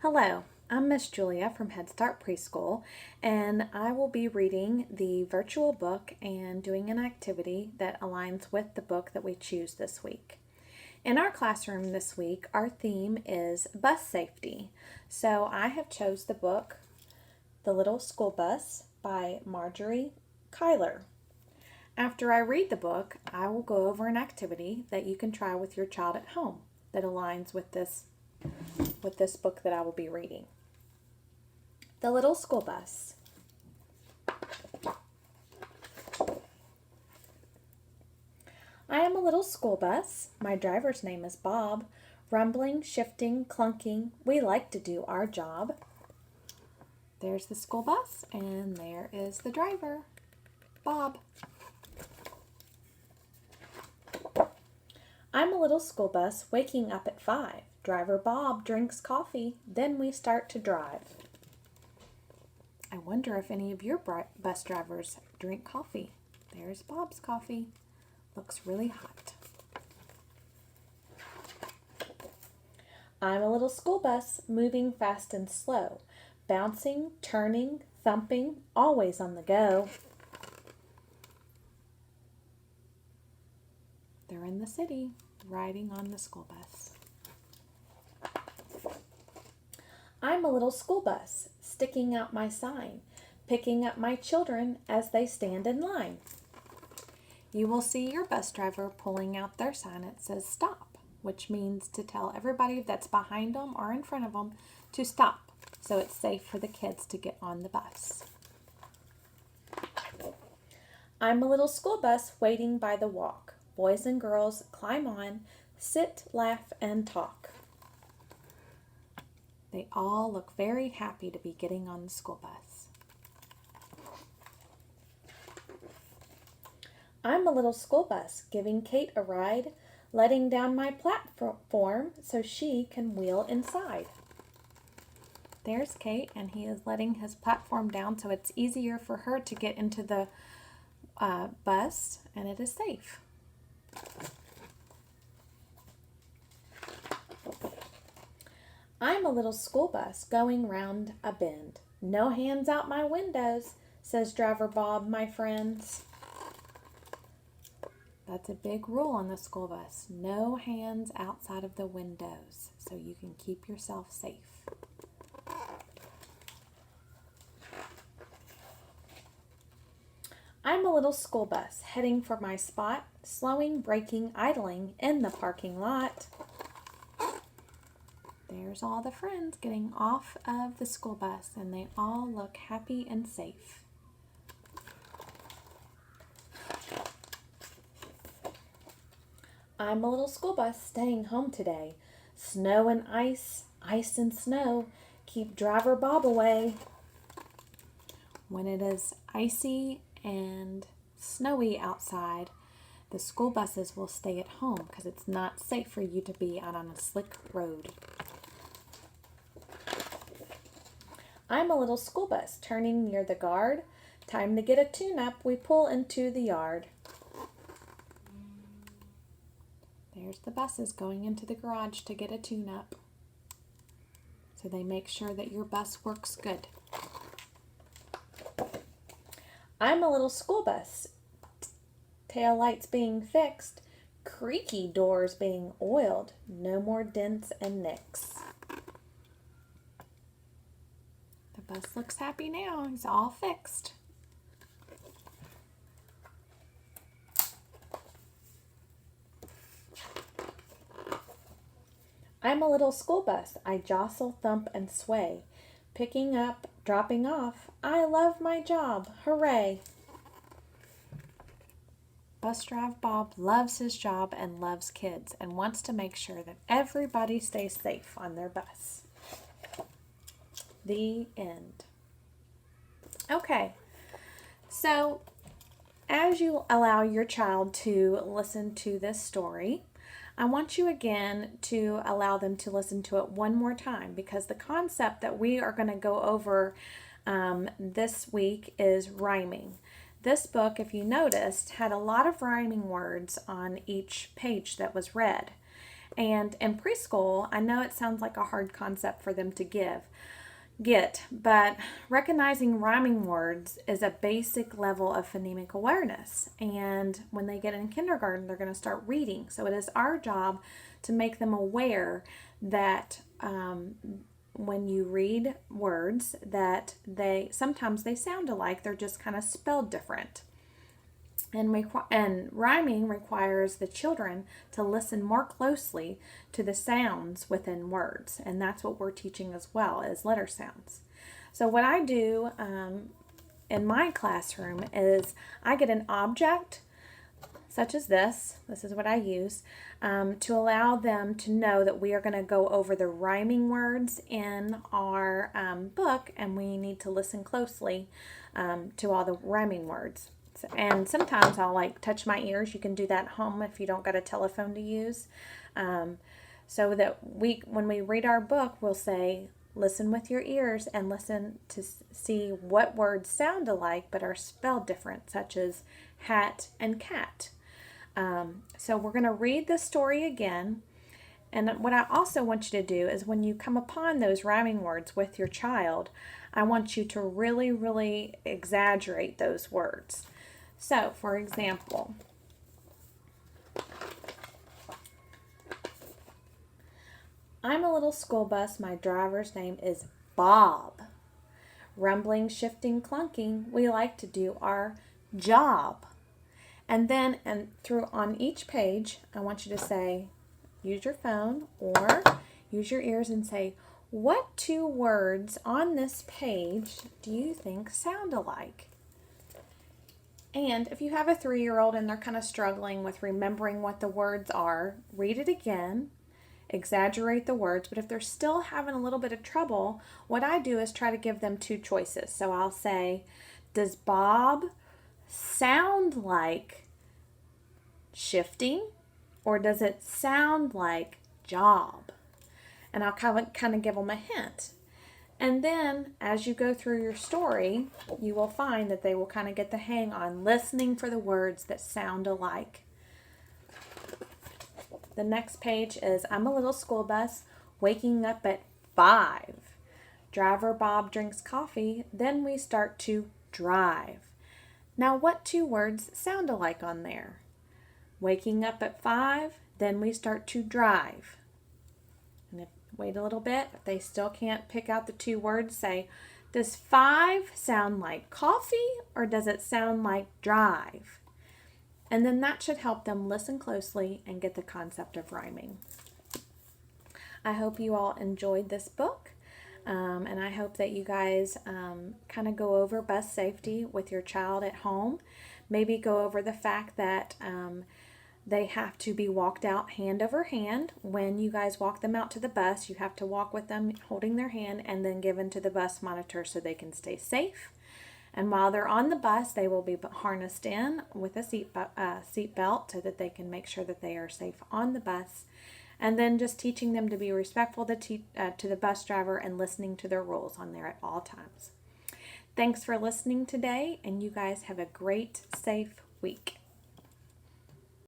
Hello, I'm Miss Julia from Head Start Preschool, and I will be reading the virtual book and doing an activity that aligns with the book that we choose this week. In our classroom this week, our theme is bus safety. So I have chose the book The Little School Bus by Marjorie Kyler. After I read the book, I will go over an activity that you can try with your child at home that aligns with this book that I will be reading. The Little School Bus. I am a little school bus. My driver's name is Bob. Rumbling, shifting, clunking, we like to do our job. There's the school bus, and there is the driver, Bob. I'm a little school bus waking up at 5. Driver Bob drinks coffee, then we start to drive. I wonder if any of your bus drivers drink coffee. There's Bob's coffee. Looks really hot. I'm a little school bus moving fast and slow, bouncing, turning, thumping, always on the go. They're in the city, riding on the school bus. I'm a little school bus, sticking out my sign, picking up my children as they stand in line. You will see your bus driver pulling out their sign that says stop, which means to tell everybody that's behind them or in front of them to stop, so it's safe for the kids to get on the bus. I'm a little school bus waiting by the walk. Boys and girls climb on, sit, laugh, and talk. They all look very happy to be getting on the school bus. I'm a little school bus giving Kate a ride, letting down my platform so she can wheel inside. There's Kate, and he is letting his platform down so it's easier for her to get into the bus, and it is safe. I'm a little school bus going round a bend. No hands out my windows, says Driver Bob, my friends. That's a big rule on the school bus. No hands outside of the windows, so you can keep yourself safe. I'm a little school bus heading for my spot, slowing, braking, idling in the parking lot. There's all the friends getting off of the school bus, and they all look happy and safe. I'm a little school bus staying home today. Snow and ice, ice and snow, keep Driver Bob away. When it is icy and snowy outside, the school buses will stay at home because it's not safe for you to be out on a slick road. I'm a little school bus turning near the guard. Time to get a tune-up. We pull into the yard. There's the buses going into the garage to get a tune-up. So they make sure that your bus works good. I'm a little school bus. Tail lights being fixed. Creaky doors being oiled. No more dents and nicks. The bus looks happy now. It's all fixed. I'm a little school bus. I jostle, thump, and sway. Picking up, dropping off. I love my job. Hooray! Bus driver Bob loves his job and loves kids and wants to make sure that everybody stays safe on their bus. The end. Okay, so as you allow your child to listen to this story, I want you again to allow them to listen to it one more time, because the concept that we are going to go over this week is rhyming. This book, if you noticed, had a lot of rhyming words on each page that was read. And in preschool, I know it sounds like a hard concept for them to get, but recognizing rhyming words is a basic level of phonemic awareness. And when they get in kindergarten, they're going to start reading. So it is our job to make them aware that when you read words that sometimes they sound alike, they're just kind of spelled different. And rhyming requires the children to listen more closely to the sounds within words. And that's what we're teaching as well as letter sounds. So what I do in my classroom is I get an object such as this is what I use, to allow them to know that we are going to go over the rhyming words in our book, and we need to listen closely to all the rhyming words. And sometimes I'll touch my ears. You can do that at home if you don't got a telephone to use. So that when we read our book, we'll say, listen with your ears and listen to see what words sound alike but are spelled different, such as hat and cat. So we're going to read the story again. And what I also want you to do is when you come upon those rhyming words with your child, I want you to really, really exaggerate those words. So, for example, I'm a little school bus. My driver's name is Bob. Rumbling, shifting, clunking, we like to do our job. And then on each page, I want you to say, use your phone or use your ears and say, what two words on this page do you think sound alike? And if you have a 3-year-old and they're kind of struggling with remembering what the words are, read it again, exaggerate the words. But if they're still having a little bit of trouble, what I do is try to give them two choices. So I'll say, does Bob sound like shifting, or does it sound like job? And I'll kind of give them a hint. And then as you go through your story, you will find that they will kind of get the hang on listening for the words that sound alike. The next page is, I'm a little school bus waking up at 5. Driver Bob drinks coffee, then we start to drive. Now what two words sound alike on there? Waking up at 5, then we start to drive. And wait a little bit. If they still can't pick out the two words, say, does 5 sound like coffee or does it sound like drive? And then that should help them listen closely and get the concept of rhyming. I hope you all enjoyed this book. And I hope that you guys kind of go over bus safety with your child at home. Maybe go over the fact that they have to be walked out hand over hand. When you guys walk them out to the bus, you have to walk with them holding their hand and then given to the bus monitor so they can stay safe. And while they're on the bus, they will be harnessed in with a seat belt so that they can make sure that they are safe on the bus. And then just teaching them to be respectful to the bus driver and listening to their rules on there at all times. Thanks for listening today, and you guys have a great, safe week.